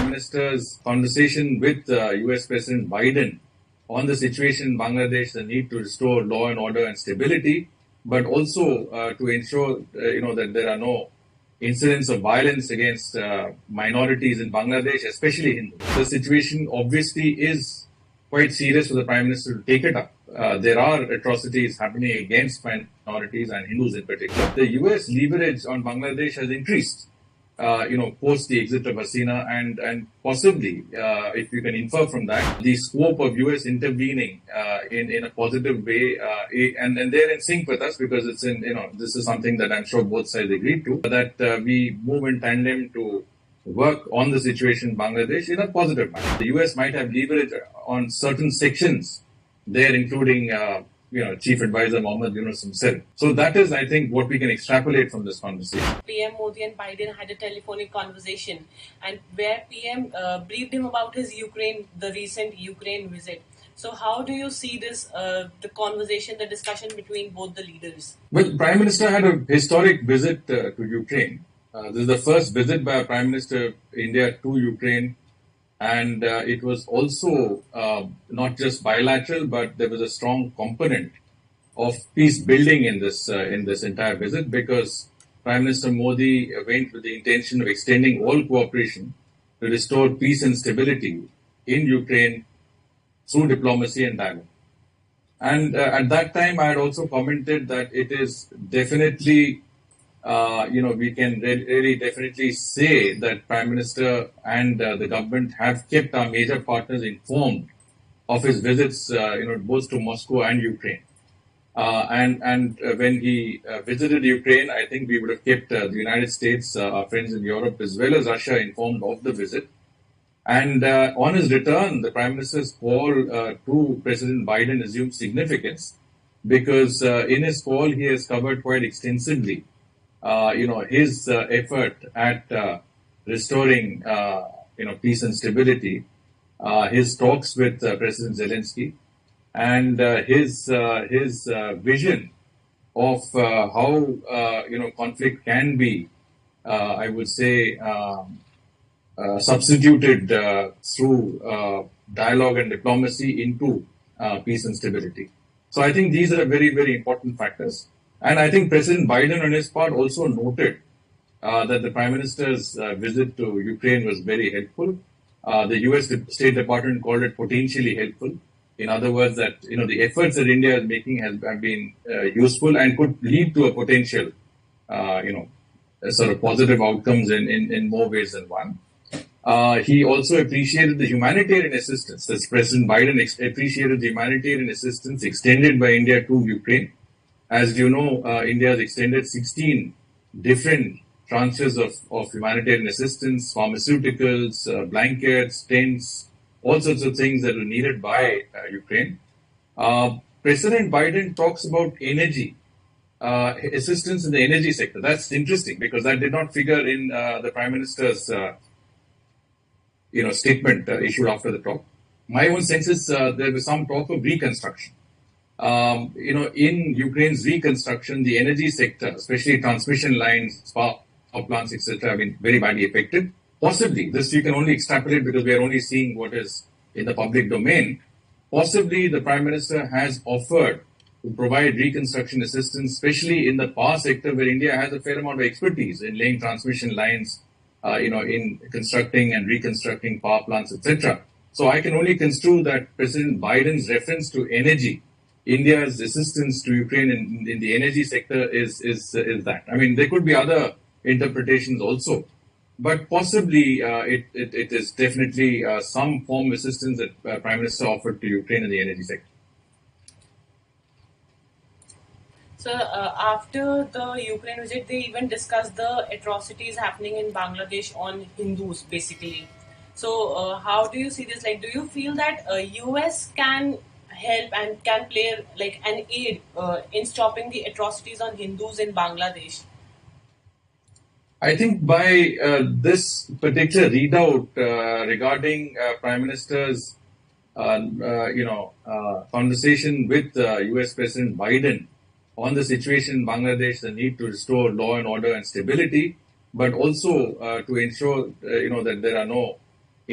Prime Minister's conversation with US President Biden on the situation in Bangladesh, the need to restore law and order and stability, but also to ensure that there are no incidents of violence against minorities in Bangladesh, especially Hindus. The situation obviously is quite serious for the Prime Minister to take it up. There are atrocities happening against minorities and Hindus in particular. The US leverage on Bangladesh has increased, post the exit of Hasina, and possibly, if you can infer from that, the scope of US intervening in a positive way, and they're in sync with us because it's this is something that I'm sure both sides agreed to, that we move in tandem to work on the situation in Bangladesh in a positive manner. The US might have leverage on certain sections there, including Chief Advisor Mohammad Yunus himself. So that is, I think, what we can extrapolate from this conversation. PM Modi and Biden had a telephonic conversation, and where PM briefed him about his the recent Ukraine visit. So how do you see this, the conversation, the discussion between both the leaders? Well, Prime Minister had a historic visit to Ukraine. This is the first visit by a Prime Minister of India to Ukraine. And it was also not just bilateral, but there was a strong component of peace building in this entire visit, because Prime Minister Modi went with the intention of extending all cooperation to restore peace and stability in Ukraine through diplomacy and dialogue. And at that time, I had also commented that it is definitely we can really definitely say that Prime Minister and the government have kept our major partners informed of his visits, both to Moscow and Ukraine. And when he visited Ukraine, I think we would have kept the United States, our friends in Europe, as well as Russia, informed of the visit. And on his return, the Prime Minister's call to President Biden assumed significance, because in his call he has covered quite extensively his effort at restoring, peace and stability, his talks with President Zelensky, and his vision of how, conflict can be, I would say, substituted through dialogue and diplomacy into peace and stability. So I think these are very, very important factors. And I think President Biden, on his part, also noted that the Prime Minister's visit to Ukraine was very helpful. The US State Department called it potentially helpful. In other words, that the efforts that India is making have been useful and could lead to a potential, sort of positive outcomes in more ways than one. He also appreciated the humanitarian assistance. As President Biden appreciated the humanitarian assistance extended by India to Ukraine. As you know, India has extended 16 different tranches of humanitarian assistance, pharmaceuticals, blankets, tents, all sorts of things that were needed by Ukraine. President Biden talks about energy, assistance in the energy sector. That's interesting, because that did not figure in the Prime Minister's statement issued after the talk. My own sense is there was some talk of reconstruction. In Ukraine's reconstruction, the energy sector, especially transmission lines, power plants, etc., have been very badly affected. Possibly, this you can only extrapolate because we are only seeing what is in the public domain. Possibly, the Prime Minister has offered to provide reconstruction assistance, especially in the power sector, where India has a fair amount of expertise in laying transmission lines, in constructing and reconstructing power plants, etc. So I can only construe that President Biden's reference to energy, India's assistance to Ukraine in the energy sector is that. I mean, there could be other interpretations also, but possibly it is definitely some form of assistance that Prime Minister offered to Ukraine in the energy sector. So after the Ukraine visit, they even discussed the atrocities happening in Bangladesh on Hindus, basically. So how do you see this? Like, do you feel that US can help and can play like an aid in stopping the atrocities on Hindus in Bangladesh? I think by this particular readout regarding Prime Minister's conversation with US President Biden on the situation in Bangladesh, the need to restore law and order and stability, but also to ensure that there are no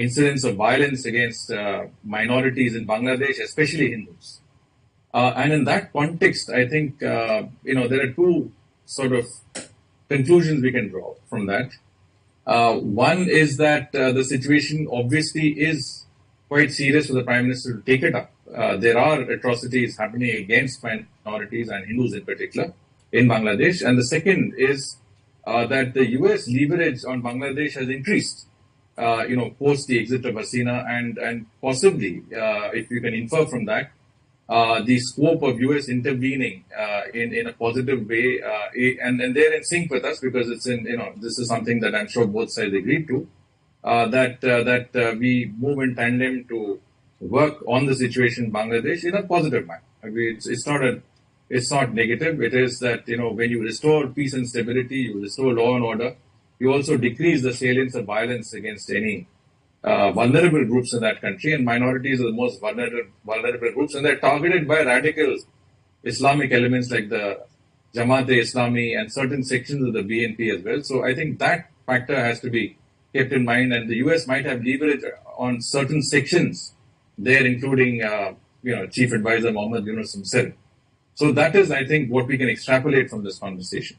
incidents of violence against minorities in Bangladesh, especially Hindus. And in that context, I think, there are two sort of conclusions we can draw from that. One is that the situation obviously is quite serious for the Prime Minister to take it up. There are atrocities happening against minorities and Hindus in particular in Bangladesh. And the second is that the US leverage on Bangladesh has increased, post the exit of Hasina, and possibly, if you can infer from that, the scope of US intervening in a positive way, and they're in sync with us because it's this is something that I'm sure both sides agreed to, that we move in tandem to work on the situation in Bangladesh in a positive manner. I mean, it's not negative. It is that when you restore peace and stability, you restore law and order, you also decrease the salience of violence against any vulnerable groups in that country, and minorities are the most vulnerable groups, and they're targeted by radical Islamic elements like the Jamaat-e-Islami and certain sections of the BNP as well. So I think that factor has to be kept in mind, and the US might have leverage on certain sections there, including Chief Advisor Mohammad Yunus himself. So that is, I think, what we can extrapolate from this conversation.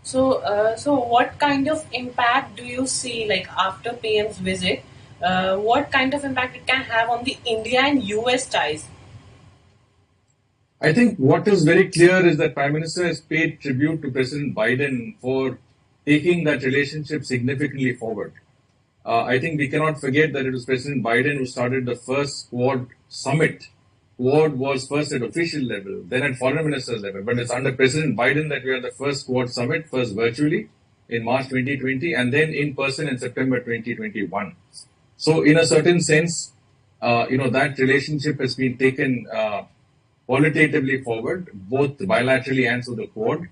So what kind of impact do you see, like after PM's visit? What kind of impact it can have on the India and US ties? I think what is very clear is that Prime Minister has paid tribute to President Biden for taking that relationship significantly forward. I think we cannot forget that it was President Biden who started the first Quad summit. Quad was first at official level, then at foreign ministers level. But it's under President Biden that we had the first Quad summit, first virtually in March 2020, and then in person in September 2021. So in a certain sense, that relationship has been taken qualitatively forward, both bilaterally and through the Quad.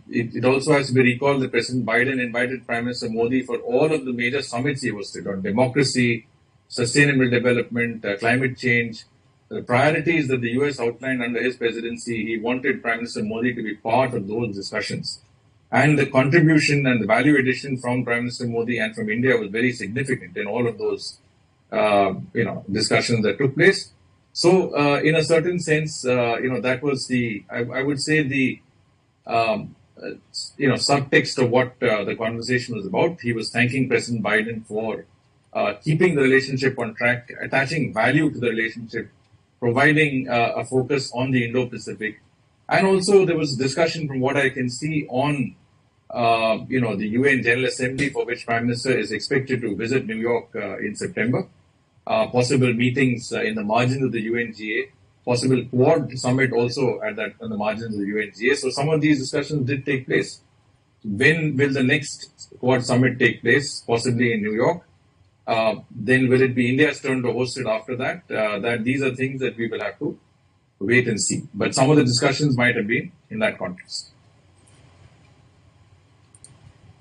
It also has to be recalled that President Biden invited Prime Minister Modi for all of the major summits he hosted on democracy, sustainable development, climate change, the priorities that the US outlined under his presidency. He wanted Prime Minister Modi to be part of those discussions. And the contribution and the value addition from Prime Minister Modi and from India was very significant in all of those, discussions that took place. So, in a certain sense, that was I would say the subtext of what the conversation was about. He was thanking President Biden for keeping the relationship on track, attaching value to the relationship, providing a focus on the Indo-Pacific. And also there was discussion from what I can see on, the UN General Assembly, for which Prime Minister is expected to visit New York in September. Possible meetings in the margins of the UNGA, possible Quad summit also on the margins of the UNGA. So some of these discussions did take place. When will the next Quad summit take place? Possibly in New York. Then will it be India's turn to host it after that? That these are things that we will have to wait and see. But some of the discussions might have been in that context.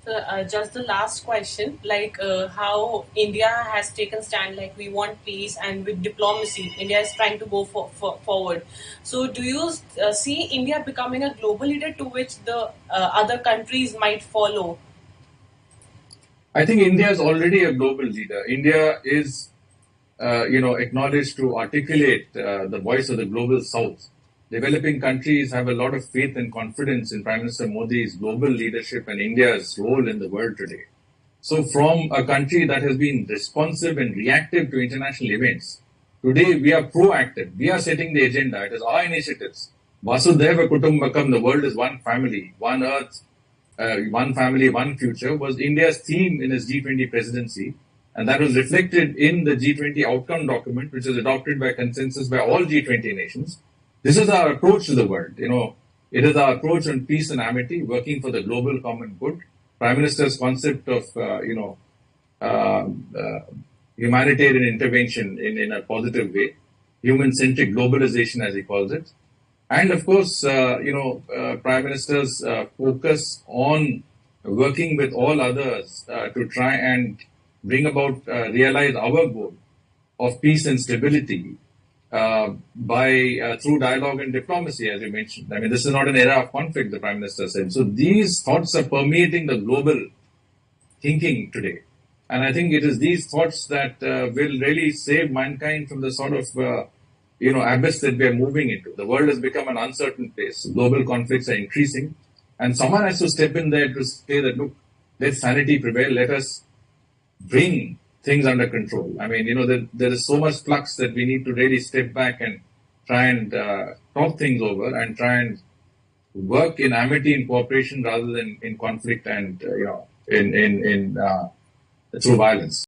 So just the last question, like how India has taken stand, like we want peace, and with diplomacy, India is trying to go forward. So do you see India becoming a global leader to which the other countries might follow? I think India is already a global leader. India is, acknowledged to articulate the voice of the global South. Developing countries have a lot of faith and confidence in Prime Minister Modi's global leadership and India's role in the world today. So from a country that has been responsive and reactive to international events, today we are proactive. We are setting the agenda. It is our initiatives. Vasudhaiva Kutumbakam, the world is one family, one earth, one family, one future, was India's theme in his G20 presidency. And that was reflected in the G20 outcome document, which was adopted by consensus by all G20 nations. This is our approach to the world. It is our approach on peace and amity, working for the global common good. Prime Minister's concept of, humanitarian intervention in a positive way, human-centric globalization, as he calls it. And of course, Prime Minister's focus on working with all others to try and bring about, realize our goal of peace and stability through dialogue and diplomacy, as you mentioned. I mean, this is not an era of conflict, the Prime Minister said. So these thoughts are permeating the global thinking today. And I think it is these thoughts that will really save mankind from the sort of abyss that we are moving into. The world has become an uncertain place. Global conflicts are increasing, and someone has to step in there to say that, look, let sanity prevail. Let us bring things under control. I mean, there is so much flux that we need to really step back and try and talk things over and try and work in amity and cooperation rather than in conflict and in through violence.